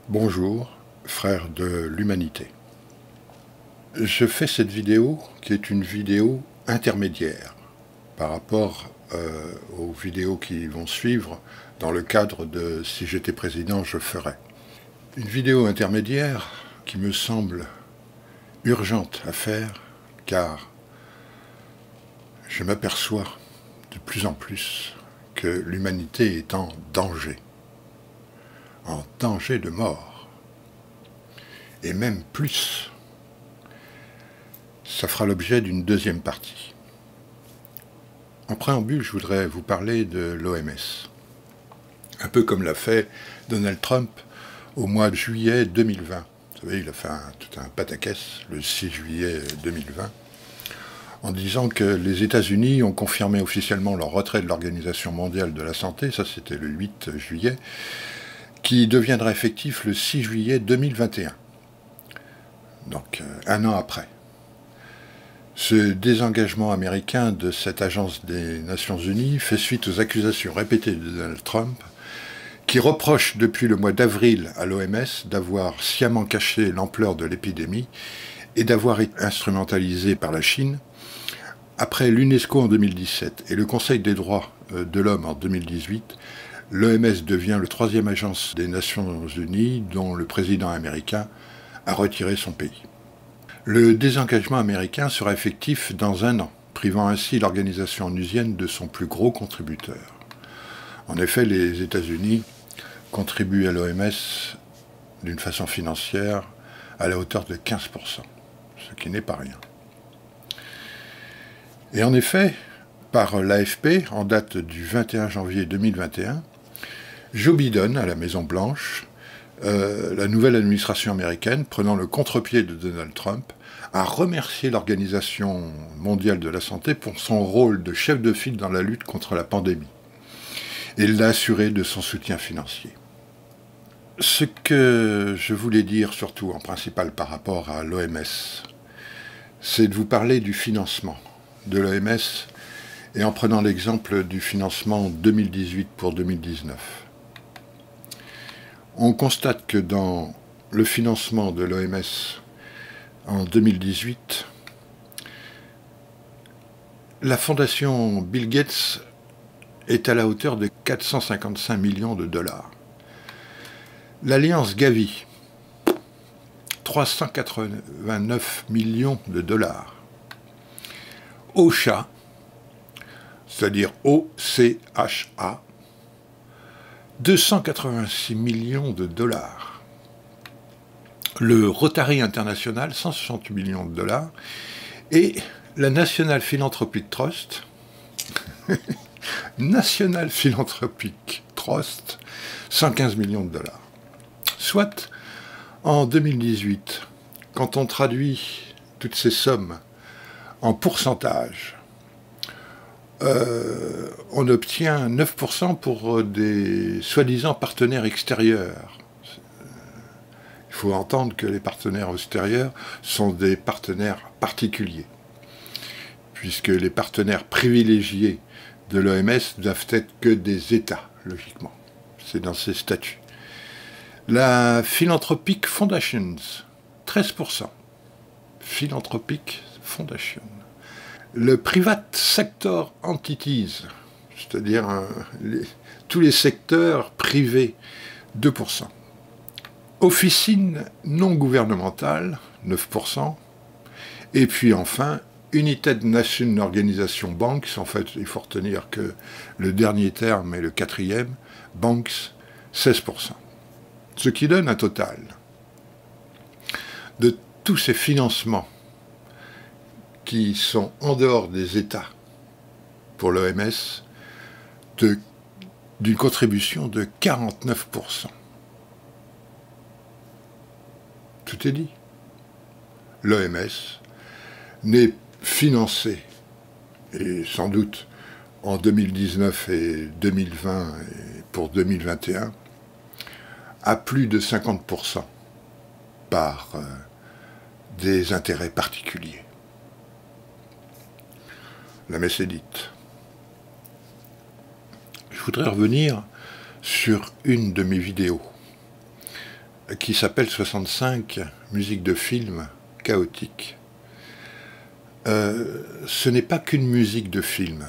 Bonjour, frères de l'humanité. Je fais cette vidéo qui est une vidéo intermédiaire par rapport aux vidéos qui vont suivre dans le cadre de « Si j'étais président, je ferais ». Une vidéo intermédiaire qui me semble urgente à faire car je m'aperçois de plus en plus que l'humanité est en danger de mort, et même plus. Ça fera l'objet d'une deuxième partie. En préambule, je voudrais vous parler de l'OMS, un peu comme l'a fait Donald Trump au mois de juillet 2020. Vous savez, il a fait tout un pataquès le 6 juillet 2020, en disant que les États-Unis ont confirmé officiellement leur retrait de l'Organisation mondiale de la santé, ça c'était le 8 juillet, qui deviendra effectif le 6 juillet 2021, donc un an après. Ce désengagement américain de cette agence des Nations Unies fait suite aux accusations répétées de Donald Trump, qui reproche depuis le mois d'avril à l'OMS d'avoir sciemment caché l'ampleur de l'épidémie et d'avoir été instrumentalisé par la Chine. Après l'UNESCO en 2017 et le Conseil des droits de l'homme en 2018, l'OMS devient le troisième agence des Nations Unies dont le président américain a retiré son pays. Le désengagement américain sera effectif dans un an, privant ainsi l'organisation onusienne de son plus gros contributeur. En effet, les États-Unis contribuent à l'OMS d'une façon financière à la hauteur de 15%, ce qui n'est pas rien. Et en effet, par l'AFP, en date du 21 janvier 2021, Joe Biden, à la Maison-Blanche, la nouvelle administration américaine, prenant le contre-pied de Donald Trump, a remercié l'Organisation mondiale de la santé pour son rôle de chef de file dans la lutte contre la pandémie. Et l'a assuré de son soutien financier. Ce que je voulais dire, surtout en principal par rapport à l'OMS, c'est de vous parler du financement de l'OMS et en prenant l'exemple du financement 2018 pour 2019. On constate que dans le financement de l'OMS en 2018, la fondation Bill Gates est à la hauteur de 455 millions de dollars. L'Alliance Gavi, 389 millions de dollars. OCHA, c'est-à-dire O-C-H-A, 286 millions de dollars. Le Rotary International, 168 millions de dollars. Et la National Philanthropic Trust, National Philanthropic Trust, 115 millions de dollars. Soit, en 2018, quand on traduit toutes ces sommes en pourcentage, on obtient 9% pour des soi-disant partenaires extérieurs. Il faut entendre que les partenaires extérieurs sont des partenaires particuliers, puisque les partenaires privilégiés de l'OMS doivent être que des États, logiquement. C'est dans ces statuts. La Philanthropic Foundations, 13%. Philanthropic Foundation. Le Private Sector Entities, c'est-à-dire tous les secteurs privés, 2%. Officine non gouvernementale, 9%. Et puis enfin, United Nations Organization Banks, en fait, il faut retenir que le dernier terme est le quatrième, Banks, 16%. Ce qui donne un total de tous ces financements qui sont en dehors des États pour l'OMS d'une contribution de 49%. Tout est dit. L'OMS n'est financée, et sans doute en 2019 et 2020 et pour 2021, à plus de 50% par des intérêts particuliers. La messe est dite. Je voudrais revenir sur une de mes vidéos qui s'appelle 65, musique de film chaotique. Ce n'est pas qu'une musique de film.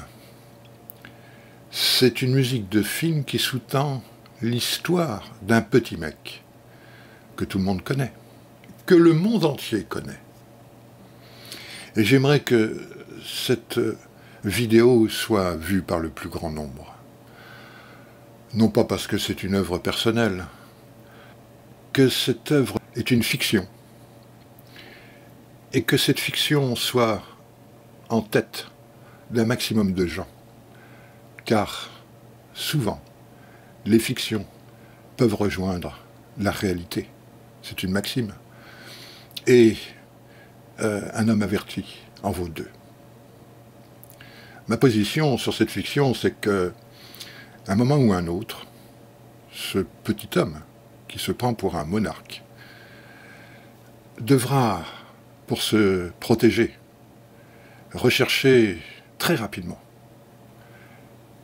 C'est une musique de film qui sous-tend l'histoire d'un petit mec que tout le monde connaît, que le monde entier connaît. Et j'aimerais que cette vidéo soit vue par le plus grand nombre. Non pas parce que c'est une œuvre personnelle, que cette œuvre est une fiction, et que cette fiction soit en tête d'un maximum de gens. Car souvent, les fictions peuvent rejoindre la réalité. C'est une maxime. Et un homme averti en vaut deux. Ma position sur cette fiction, c'est que, à un moment ou un autre, ce petit homme qui se prend pour un monarque devra, pour se protéger, rechercher très rapidement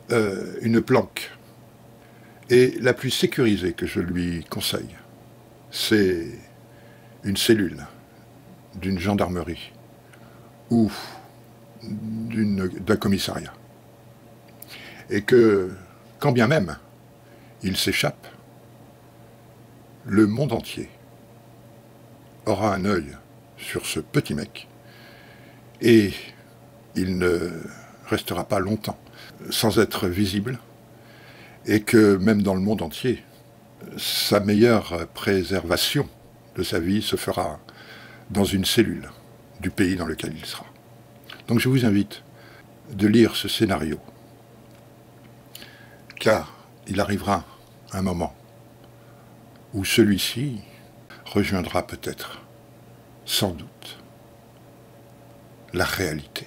une planque. Et la plus sécurisée que je lui conseille, c'est une cellule d'une gendarmerie ou d'un commissariat. Et que, quand bien même il s'échappe, le monde entier aura un œil sur ce petit mec et il ne restera pas longtemps sans être visible et que même dans le monde entier, sa meilleure préservation de sa vie se fera dans une cellule du pays dans lequel il sera. Donc je vous invite de lire ce scénario, car il arrivera un moment où celui-ci rejoindra peut-être, sans doute, la réalité.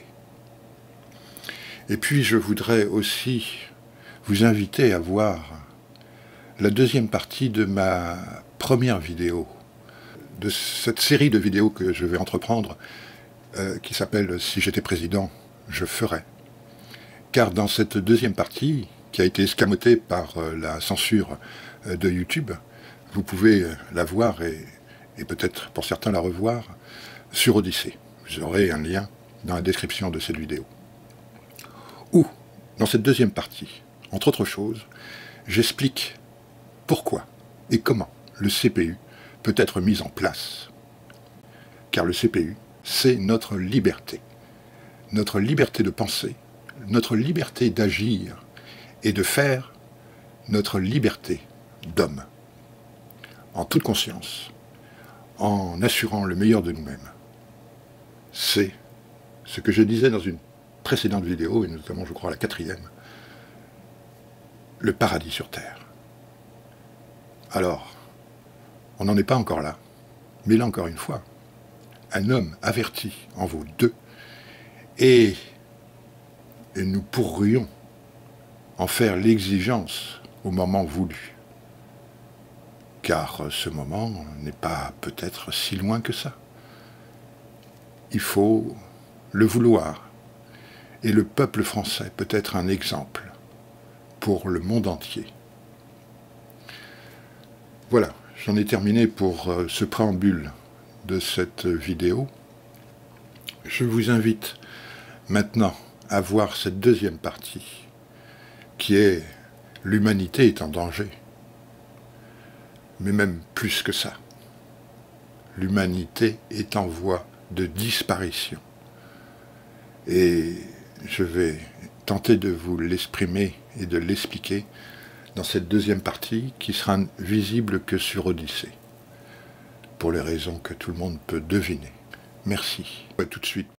Et puis je voudrais aussi vous inviter à voir la deuxième partie de ma première vidéo, de cette série de vidéos que je vais entreprendre, qui s'appelle « Si j'étais président, je ferais ». Car dans cette deuxième partie, qui a été escamotée par la censure de YouTube, vous pouvez la voir et peut-être pour certains la revoir sur Odyssée. Vous aurez un lien dans la description de cette vidéo. Ou, dans cette deuxième partie, entre autres choses, j'explique pourquoi et comment le CPU peut être mis en place. Car le CPU, c'est notre liberté de penser, notre liberté d'agir et de faire, notre liberté d'homme, en toute conscience, en assurant le meilleur de nous-mêmes. C'est ce que je disais dans une précédente vidéo, et notamment je crois la 4e, le paradis sur Terre. Alors, on n'en est pas encore là, mais là encore une fois, un homme averti en vaut deux, et nous pourrions en faire l'exigence au moment voulu. Car ce moment n'est pas peut-être si loin que ça. Il faut le vouloir, et le peuple français peut être un exemple pour le monde entier. Voilà, j'en ai terminé pour ce préambule de cette vidéo. Je vous invite maintenant à voir cette deuxième partie, qui est « L'humanité est en danger ». Mais même plus que ça. L'humanité est en voie de disparition. Et je vais tenter de vous l'exprimer et de l'expliquer dans cette deuxième partie qui sera visible que sur Odyssée, pour les raisons que tout le monde peut deviner. Merci. À tout de suite.